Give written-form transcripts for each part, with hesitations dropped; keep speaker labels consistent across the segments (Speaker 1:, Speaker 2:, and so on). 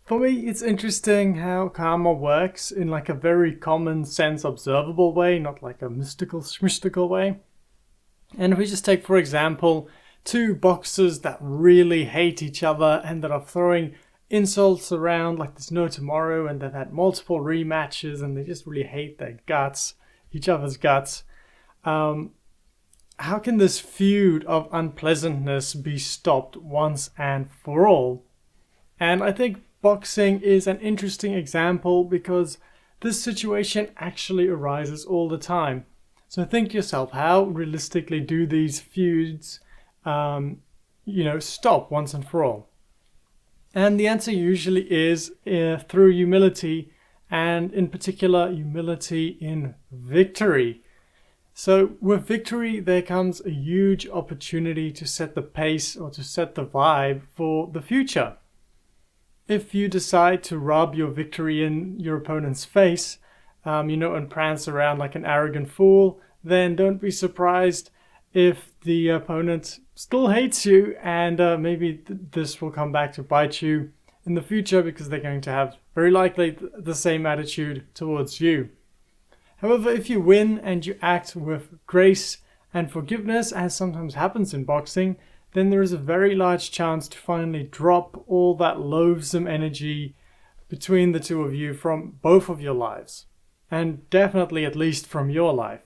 Speaker 1: For me, it's interesting how karma works in like a very common sense observable way, not like a mystical way. And if we just take, for example, two boxers that really hate each other and that are throwing insults around like there's no tomorrow, and they've had multiple rematches and they just really hate each other's guts. Um, how can this feud of unpleasantness be stopped once and for all? And I think boxing is an interesting example because this situation actually arises all the time. So think yourself, how realistically do these feuds, stop once and for all? And the answer usually is through humility, and in particular, humility in victory. So with victory, there comes a huge opportunity to set the pace or to set the vibe for the future. If you decide to rub your victory in your opponent's face, and prance around like an arrogant fool, then don't be surprised if the opponent still hates you, and maybe this will come back to bite you in the future because they're going to have very likely the same attitude towards you. However, if you win and you act with grace and forgiveness, as sometimes happens in boxing, then there is a very large chance to finally drop all that loathsome energy between the two of you from both of your lives, and definitely at least from your life.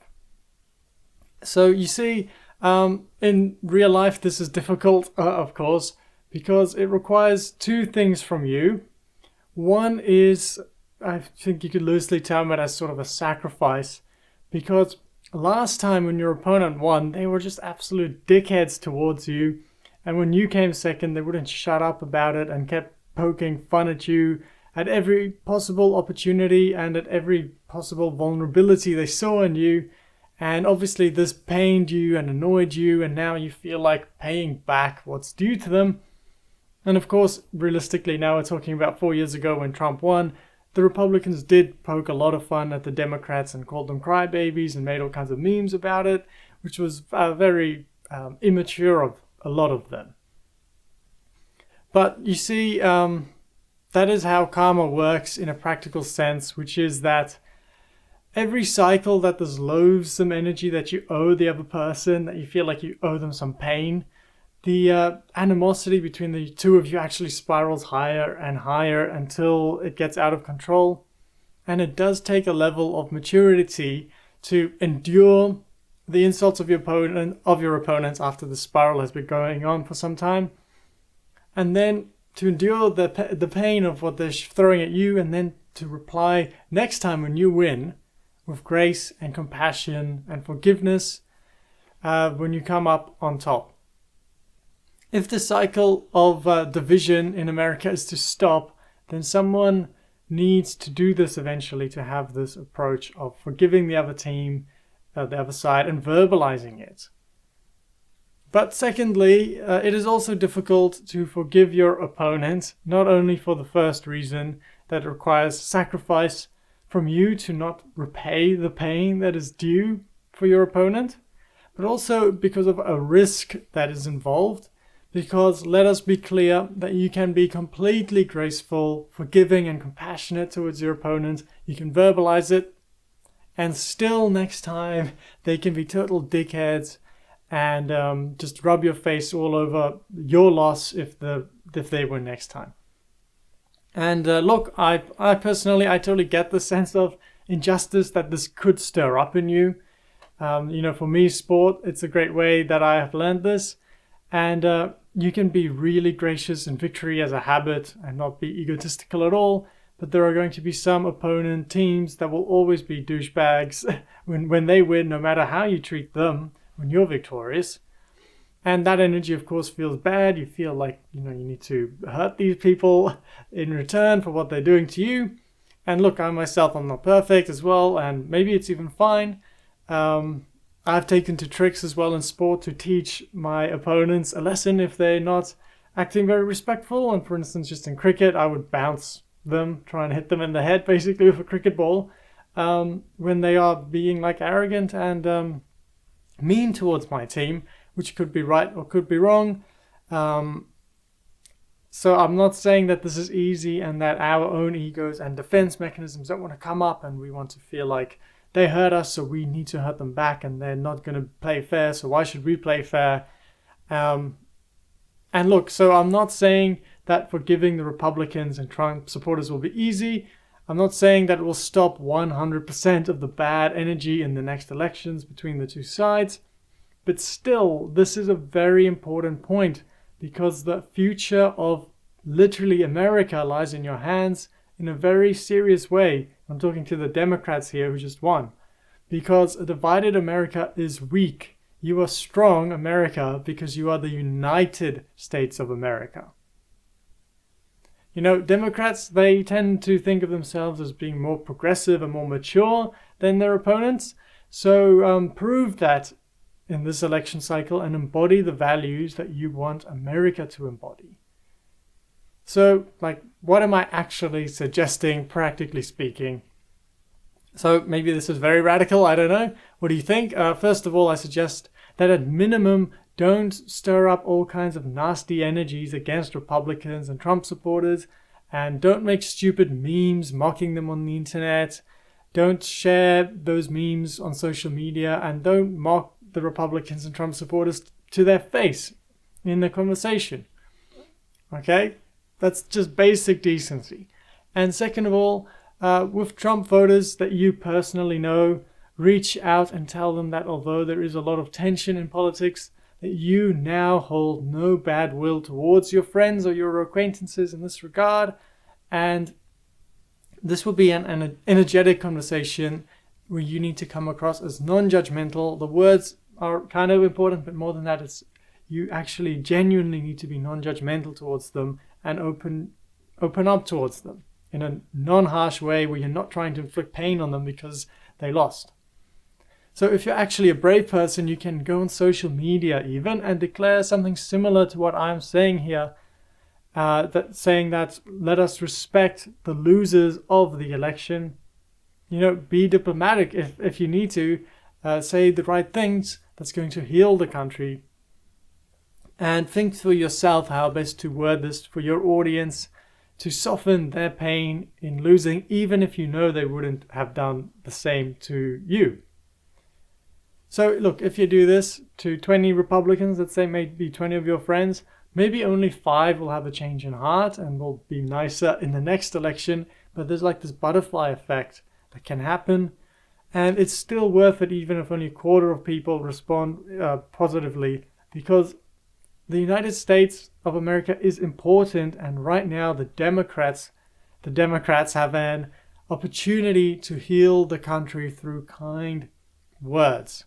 Speaker 1: So you see, in real life this is difficult, of course, because it requires two things from you. One is, I think you could loosely term it as sort of a sacrifice, because last time when your opponent won, they were just absolute dickheads towards you, and when you came second, they wouldn't shut up about it and kept poking fun at you at every possible opportunity and at every possible vulnerability they saw in you. And obviously this pained you and annoyed you, and now you feel like paying back what's due to them. And of course, realistically, now we're talking about 4 years ago when Trump won, the Republicans did poke a lot of fun at the Democrats and called them crybabies and made all kinds of memes about it, which was very immature of a lot of them. But you see, that is how karma works in a practical sense, which is that every cycle that there's loathsome energy that you owe the other person, that you feel like you owe them some pain, the animosity between the two of you actually spirals higher and higher until it gets out of control. And it does take a level of maturity to endure the insults of your opponents after the spiral has been going on for some time, and then to endure the pain of what they're throwing at you, and then to reply next time when you win with grace and compassion and forgiveness when you come up on top. If the cycle of division in America is to stop, then someone needs to do this eventually, to have this approach of forgiving the other team, the other side, and verbalizing it. But secondly, it is also difficult to forgive your opponent, not only for the first reason that it requires sacrifice from you to not repay the pain that is due for your opponent, but also because of a risk that is involved. Because let us be clear that you can be completely graceful, forgiving, and compassionate towards your opponent. You can verbalize it, and still next time they can be total dickheads and just rub your face all over your loss if they win next time. And look, I personally, I totally get the sense of injustice that this could stir up in you. For me, sport, it's a great way that I have learned this. And you can be really gracious in victory as a habit and not be egotistical at all. But there are going to be some opponent teams that will always be douchebags when they win, no matter how you treat them when you're victorious. And that energy, of course, feels bad. You feel like, you need to hurt these people in return for what they're doing to you. And look, I'm not perfect as well, and maybe it's even fine. I've taken to tricks as well in sport to teach my opponents a lesson if they're not acting very respectful. And for instance, just in cricket, I would bounce them, try and hit them in the head basically with a cricket ball when they are being like arrogant and mean towards my team, which could be right or could be wrong. So I'm not saying that this is easy and that our own egos and defense mechanisms don't want to come up and we want to feel like they hurt us, so we need to hurt them back, and they're not going to play fair, so why should we play fair? And look, so I'm not saying that forgiving the Republicans and Trump supporters will be easy. I'm not saying that it will stop 100% of the bad energy in the next elections between the two sides. But still, this is a very important point, because the future of literally America lies in your hands in a very serious way. I'm talking to the Democrats here who just won. Because a divided America is weak. You are strong, America, because you are the United States of America. You know, Democrats, they tend to think of themselves as being more progressive and more mature than their opponents. So prove that in this election cycle and embody the values that you want America to embody. So, like, what am I actually suggesting, practically speaking? So maybe this is very radical, I don't know. What do you think? First of all, I suggest that at minimum, don't stir up all kinds of nasty energies against Republicans and Trump supporters, and don't make stupid memes mocking them on the internet. Don't share those memes on social media, and don't mock the Republicans and Trump supporters to their face in the conversation. Okay? That's just basic decency. And second of all, with Trump voters that you personally know, reach out and tell them that although there is a lot of tension in politics, that you now hold no bad will towards your friends or your acquaintances in this regard. And this will be an energetic conversation where you need to come across as non-judgmental. The words are kind of important, but more than that, it's you actually genuinely need to be non-judgmental towards them and open up towards them in a non-harsh way where you're not trying to inflict pain on them because they lost. So if you're actually a brave person, you can go on social media even and declare something similar to what I'm saying here, saying that let us respect the losers of the election. You know, be diplomatic if you need to, say the right things that's going to heal the country. And think for yourself how best to word this for your audience to soften their pain in losing, even if you know they wouldn't have done the same to you. So look, if you do this to 20 Republicans, let's say maybe 20 of your friends, maybe only 5 will have a change in heart and will be nicer in the next election. But there's like this butterfly effect that can happen. And it's still worth it even if only a quarter of people respond positively, because the United States of America is important, and right now the Democrats have an opportunity to heal the country through kind words.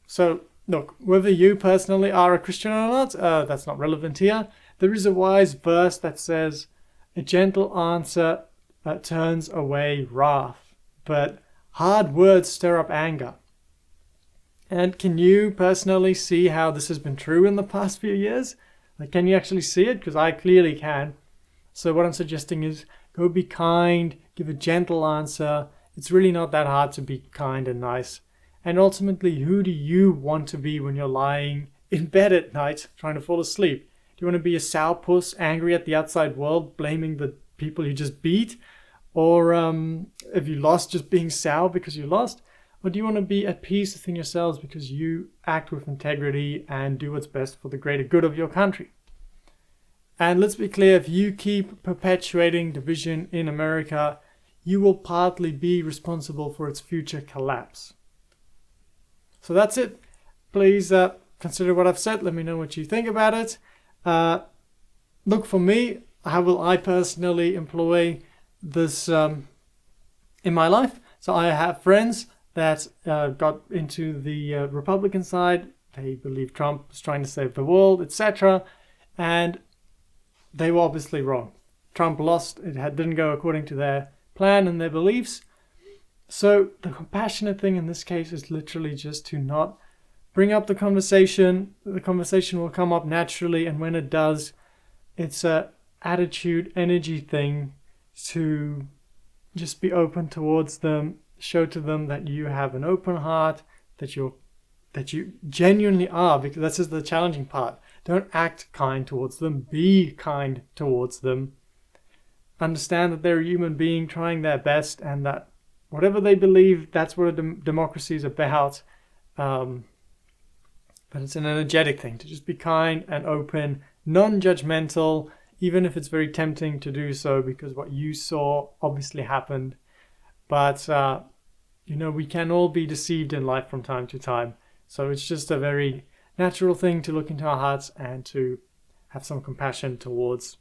Speaker 1: So look, whether you personally are a Christian or not, that's not relevant here. There is a wise verse that says, "A gentle answer turns away wrath, but hard words stir up anger." And can you personally see how this has been true in the past few years? Like, can you actually see it? Because I clearly can. So what I'm suggesting is go be kind, give a gentle answer. It's really not that hard to be kind and nice. And ultimately, who do you want to be when you're lying in bed at night trying to fall asleep? Do you want to be a sourpuss, angry at the outside world, blaming the people you just beat? Or if you lost, just being sour because you lost? Or do you want to be at peace within yourselves because you act with integrity and do what's best for the greater good of your country? And let's be clear, if you keep perpetuating division in America, you will partly be responsible for its future collapse. So that's it. Please consider what I've said. Let me know what you think about it. Look, for me, how will I personally employ this in my life? So I have friends that got into the Republican side. They believe Trump was trying to save the world, etc. And they were obviously wrong. Trump lost. It didn't go according to their plan and their beliefs. So the compassionate thing in this case is literally just to not bring up the conversation. The conversation will come up naturally, and when it does, it's a attitude, energy thing to just be open towards them. Show to them that you have an open heart, that you genuinely are, because this is the challenging part. don't act kind towards them. Be kind towards them. Understand that they're a human being trying their best, and that whatever they believe, that's what a democracy is about. But it's an energetic thing to just be kind and open, non-judgmental, even if it's very tempting to do so because what you saw obviously happened. But, we can all be deceived in life from time to time. So it's just a very natural thing to look into our hearts and to have some compassion towards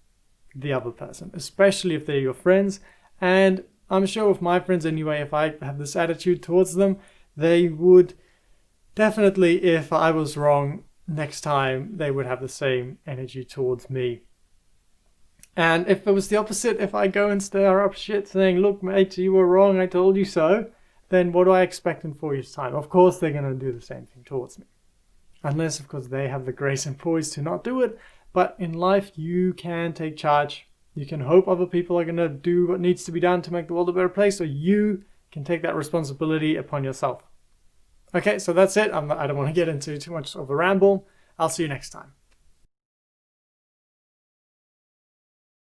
Speaker 1: the other person, especially if they're your friends. And I'm sure with my friends anyway, if I have this attitude towards them, they would definitely, if I was wrong next time, they would have the same energy towards me. And if it was the opposite, if I go and stir up shit saying, look mate, you were wrong, I told you so, then what do I expect in 4 years' time? Of course they're going to do the same thing towards me. Unless, of course, they have the grace and poise to not do it. But in life, you can take charge. You can hope other people are going to do what needs to be done to make the world a better place, or you can take that responsibility upon yourself. Okay, so that's it. I don't want to get into too much of a ramble. I'll see you next time.